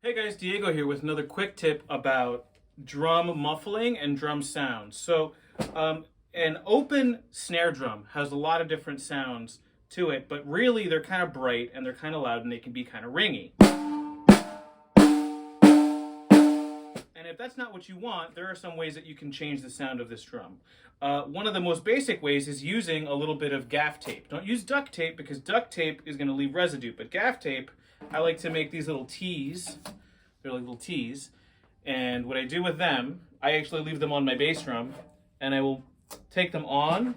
Hey guys, Diego here with another quick tip about drum muffling and drum sounds. An open snare drum has a lot of different sounds to it, but really they're kind of bright and they're kind of loud and they can be kind of ringy. And if that's not what you want, there are some ways that you can change the sound of this drum. One of the most basic ways is using a little bit of gaff tape. Don't use duct tape because duct tape is going to leave residue, but gaff tape, I like to make these little T's. They're like little T's. And what I do with them, I actually leave them on my bass drum, and I will take them on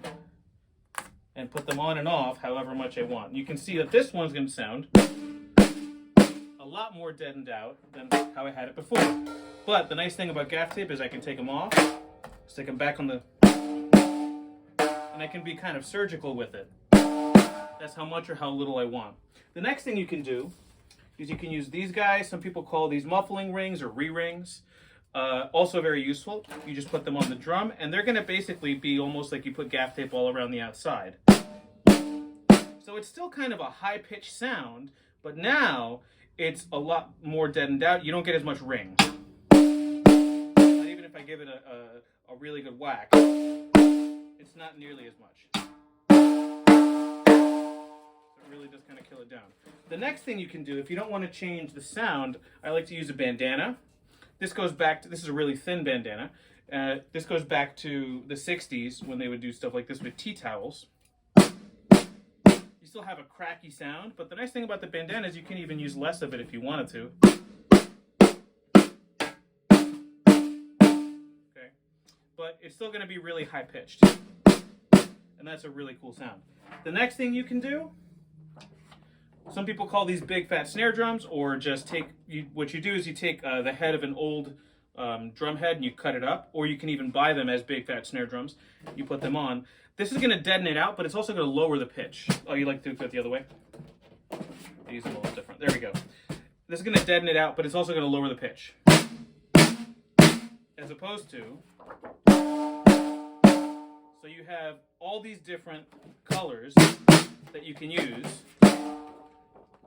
and put them on and off however much I want. You can see that this one's going to sound a lot more deadened out than how I had it before. But the nice thing about gaff tape is I can take them off, stick them back on the, and I can be kind of surgical with it. That's how much or how little I want. The next thing you can do is you can use these guys. Some people call these muffling rings or re-rings. Also very useful. You just put them on the drum, and they're going to basically be almost like you put gaff tape all around the outside. So it's still kind of a high-pitched sound, but now it's a lot more deadened out. You don't get as much ring. Not even if I give it a really good whack, it's not nearly as much. Really does kind of kill it down. The next thing you can do, if you don't want to change the sound, I like to use a bandana. This goes back to, this is a really thin bandana. This goes back to the 60s when they would do stuff like this with tea towels. You still have a cracky sound, but the nice thing about the bandana is you can even use less of it if you wanted to. Okay, but it's still going to be really high pitched. And that's a really cool sound. The next thing you can do, some people call these big fat snare drums, or just what you do is you take the head of an old drum head and you cut it up, or you can even buy them as big fat snare drums. You put them on. This is going to deaden it out, but it's also going to lower the pitch. Oh, you like to do it the other way? These are a little different. There we go. This is going to deaden it out, but it's also going to lower the pitch. As opposed to, so you have all these different colors that you can use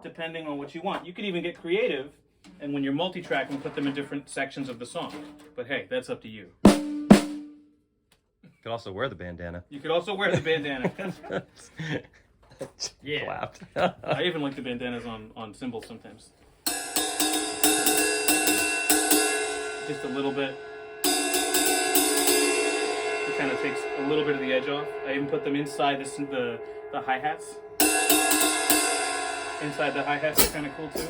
depending on what you want. You can even get creative, and when you're multi-tracking, put them in different sections of the song. But hey, that's up to you. You could also wear the bandana. You could also wear the bandana. Yeah. I even like the bandanas on cymbals sometimes. Just a little bit. It kind of takes a little bit of the edge off. I even put them inside the hi-hats. Inside the hi-hats are kind of cool too.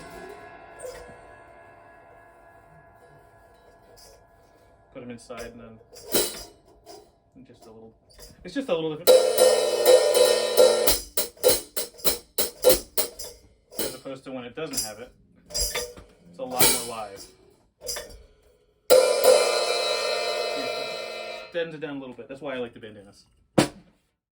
Put them inside and then just a little. It's just a little different. As opposed to when it doesn't have it. It's a lot more live. Deadens it down a little bit. That's why I like the bandanas.